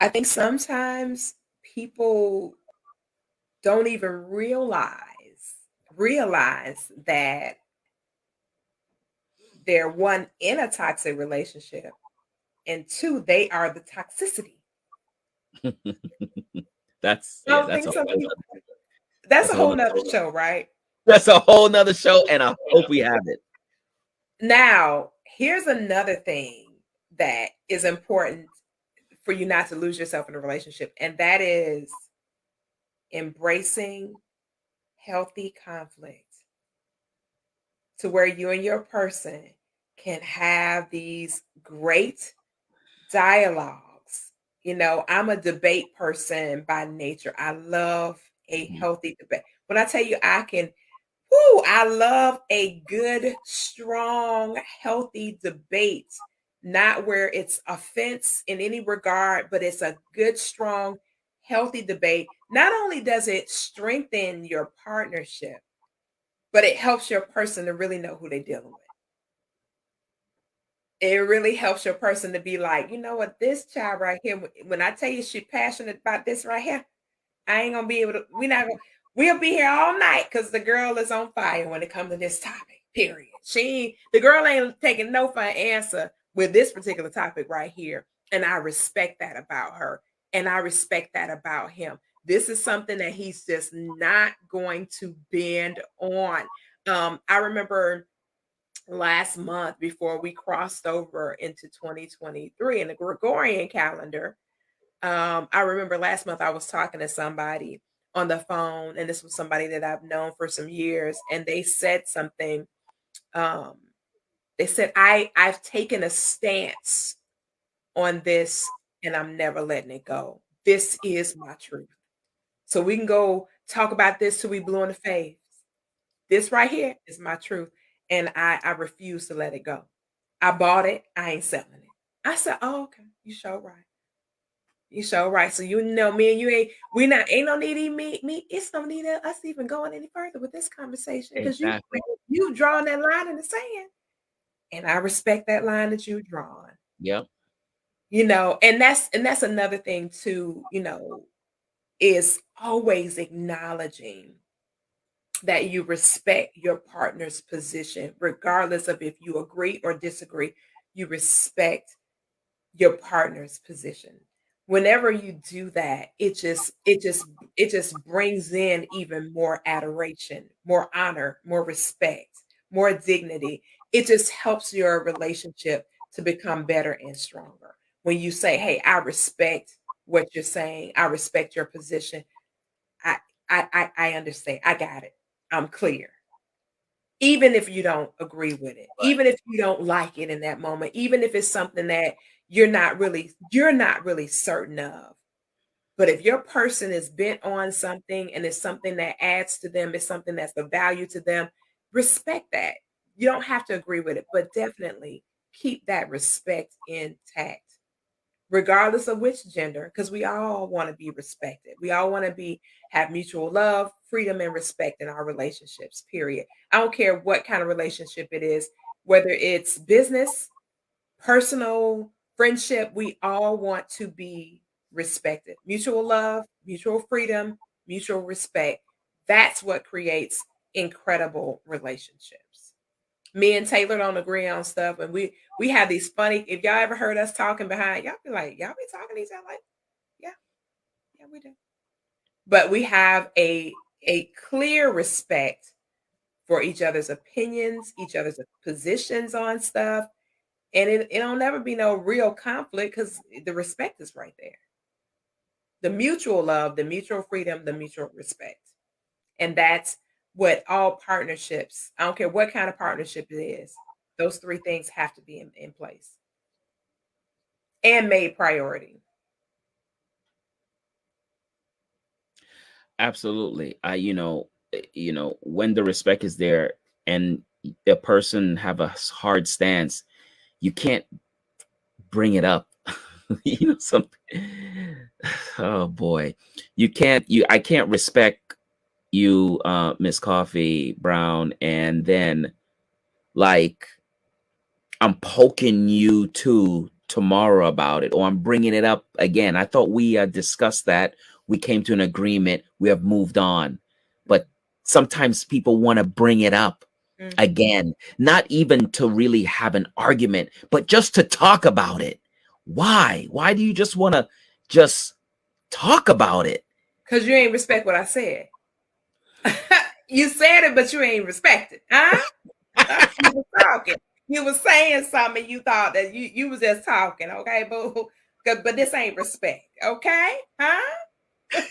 I think sometimes people don't even realize that they're one in a toxic relationship, and two, they are the toxicity. That's I yeah, don't think some people. That's that's a a whole whole nother, nother show, right? that's a whole nother show, and I hope we have it. Now, here's another thing that is important for you not to lose yourself in a relationship, and that is embracing healthy conflict to where you and your person can have these great dialogues. You know, I'm a debate person by nature. I love a Mhm. healthy debate. When I tell you I can, whoo, I love a good, strong, healthy debate, not where it's offense in any regard, but it's a good, strong, healthy debate. Not only does it strengthen your partnership, but it helps your person to really know who they're dealing with. It really helps your person to be like, you know what, this child right here, when I tell you she's passionate about this right here, I ain't gonna be able to, we'll be here all night because the girl is on fire when it comes to this topic, period. The girl ain't taking no for an answer with this particular topic right here. And I respect that about her. And I respect that about him. This is something that he's just not going to bend on. I remember last month before we crossed over into 2023 in the Gregorian calendar. I remember last month I was talking to somebody on the phone, and this was somebody that I've known for some years, and they said something. Um, they said, I've taken a stance on this and I'm never letting it go. This is my truth. So we can go talk about this till we blue in the face. This right here is my truth. And I refuse to let it go. I bought it. I ain't selling it. I said, oh, okay. You sure right. You sure right. So you know me and you ain't no need me. It's no need of us even going any further with this conversation because Exactly. you drawing that line in the sand. And I respect that line that you drawing. Yep. You know, and that's another thing too, you know, is always acknowledging that you respect your partner's position, regardless of if you agree or disagree. You respect your partner's position. Whenever you do that, it just brings in even more adoration, more honor, more respect, more dignity. It just helps your relationship to become better and stronger. When you say, "Hey, I respect what you're saying. I respect your position. I I understand. I got it. I'm clear." Even if you don't agree with it, Right. even if you don't like it in that moment, even if it's something that you're not really certain of. But if your person is bent on something and it's something that adds to them, it's something that's of value to them, respect that. You don't have to agree with it, but definitely keep that respect intact regardless of which gender, because we all want to be respected. We all want to have mutual love, freedom, and respect in our relationships, period. I don't care what kind of relationship it is, whether it's business, personal, friendship, we all want to be respected. Mutual love, mutual freedom, mutual respect. That's what creates incredible relationships. Me and Taylor don't agree on stuff, and we have these funny. If y'all ever heard us talking behind, y'all be like, y'all be talking to each other like, yeah, yeah, we do. But we have a clear respect for each other's opinions, each other's positions on stuff, and it'll never be no real conflict because the respect is right there. The mutual love, the mutual freedom, the mutual respect. And that's what all partnerships, I don't care what kind of partnership it is, those three things have to be in place and made priority. Absolutely. When the respect is there and a person have a hard stance, you can't bring it up. Something. Oh boy, I can't respect you, Miss Coffee Brown, and then like I'm poking you too tomorrow about it, or I'm bringing it up again. I thought we discussed that. We came to an agreement. We have moved on. But sometimes people want to bring it up Mhm. again, not even to really have an argument, but just to talk about it. Why? Why do you just want to just talk about it? Cause you ain't respect what I said. You said it, but you ain't respect it, huh? You was talking. You was saying something. You thought that you was just talking, okay, boo. But this ain't respect, okay, huh?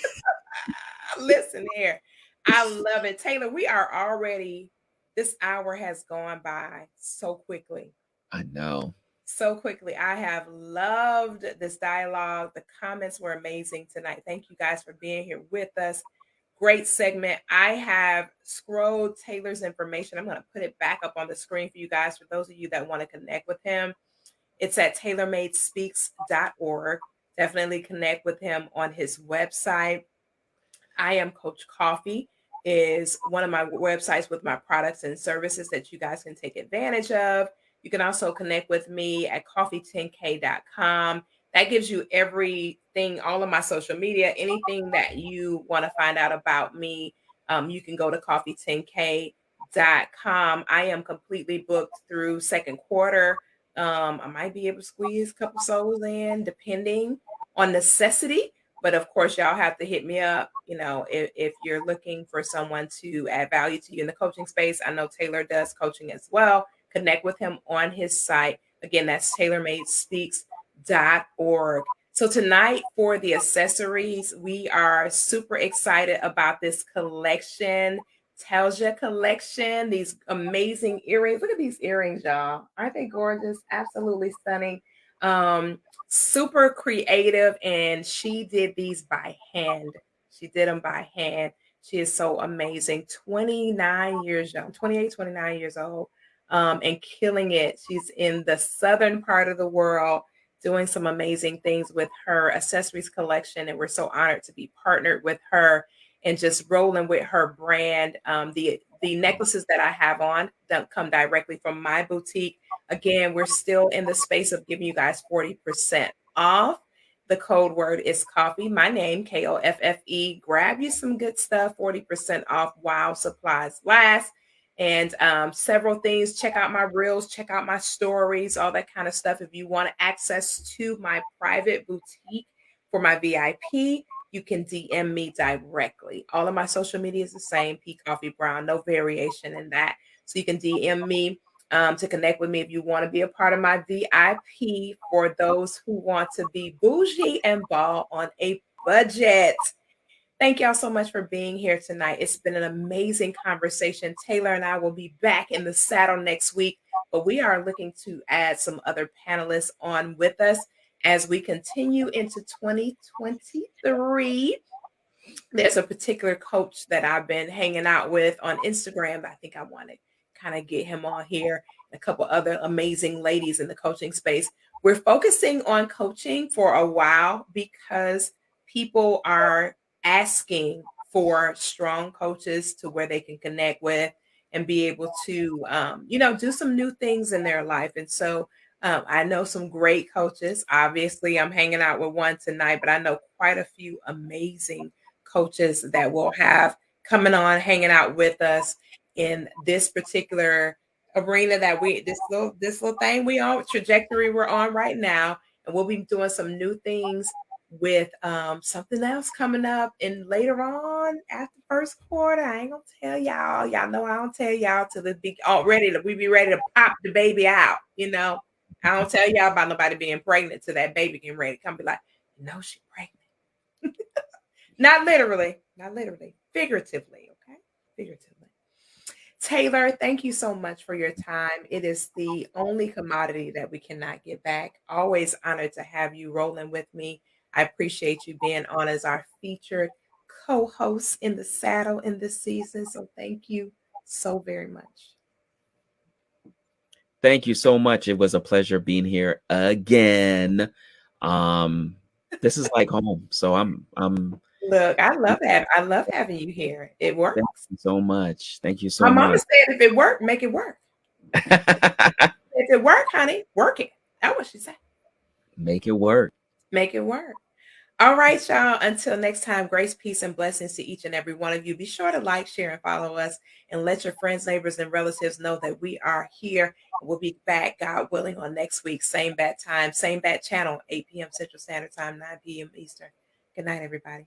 Listen here, I love it, Taylor. We are already. This hour has gone by so quickly. I know. So quickly. I have loved this dialogue. The comments were amazing tonight. Thank you guys for being here with us. Great segment. I have scrolled Taylor's information. I'm going to put it back up on the screen for you guys, for those of you that want to connect with him. It's at tailormadespeaks.org. Definitely connect with him on his website. I am Coach Koffe is one of my websites with my products and services that you guys can take advantage of. You can also connect with me at coffee10k.com. That gives you everything, all of my social media, anything that you want to find out about me. You can go to coffee10k.com. I am completely booked through second quarter. I might be able to squeeze a couple souls in, depending on necessity. But of course, y'all have to hit me up, if you're looking for someone to add value to you in the coaching space. I know Taylor does coaching as well. Connect with him on his site. Again, that's tailormadespeaks.org. So tonight for the accessories, we are super excited about this collection. Telja collection, these amazing earrings. Look at these earrings, y'all. Aren't they gorgeous? Absolutely stunning. Um, Super creative, and she did these by hand. She did them by hand. She is so amazing. 29 years young, 28, 29 years old, and killing it. She's in the southern part of the world doing some amazing things with her accessories collection, and we're so honored to be partnered with her and just rolling with her brand. The necklaces that I have on don't come directly from my boutique. Again, we're still in the space of giving you guys 40% off. The code word is coffee. My name, Koffe. Grab you some good stuff, 40% off while supplies last. And several things. Check out my reels, check out my stories, all that kind of stuff. If you want access to my private boutique for my VIP, you can DM me directly. All of my social media is the same, P Coffee Brown, no variation in that. So you can DM me to connect with me if you want to be a part of my VIP for those who want to be bougie and ball on a budget. Thank y'all so much for being here tonight. It's been an amazing conversation. Taylor and I will be back in the saddle next week, but we are looking to add some other panelists on with us as we continue into 2023. There's a particular coach that I've been hanging out with on Instagram. I think I want to kind of get him on here, and a couple other amazing ladies in the coaching space. We're focusing on coaching for a while because people are asking for strong coaches to where they can connect with and be able to, do some new things in their life. And so I know some great coaches. Obviously, I'm hanging out with one tonight, but I know quite a few amazing coaches that we'll have coming on, hanging out with us in this particular arena that this little thing we on trajectory we're on right now. And we'll be doing some new things with something else coming up and later on after first quarter. I ain't gonna tell y'all. Y'all know I don't tell y'all till it be all ready to we be ready to pop the baby out. I don't tell y'all about nobody being pregnant till that baby getting ready to come be like, she pregnant. Not literally, figuratively, okay? Figuratively. Taylor, thank you so much for your time. It is the only commodity that we cannot get back. Always honored to have you rolling with me. I appreciate you being on as our featured co host in the saddle in this season. So thank you so very much. Thank you so much. It was a pleasure being here again. Um, this is like home. So I'm Look, I love having you here. It thank works. you so much. Thank you My so mama much. said if it worked, make it work. If it work, honey, work it. That's what she said. Make it work. Make it work. All right, y'all. Until next time, grace, peace, and blessings to each and every one of you. Be sure to like, share, and follow us, and let your friends, neighbors, and relatives know that we are here. We'll be back, God willing, on next week. Same bat time, same bat channel, 8 p.m. Central Standard Time, 9 p.m. Eastern. Good night, everybody.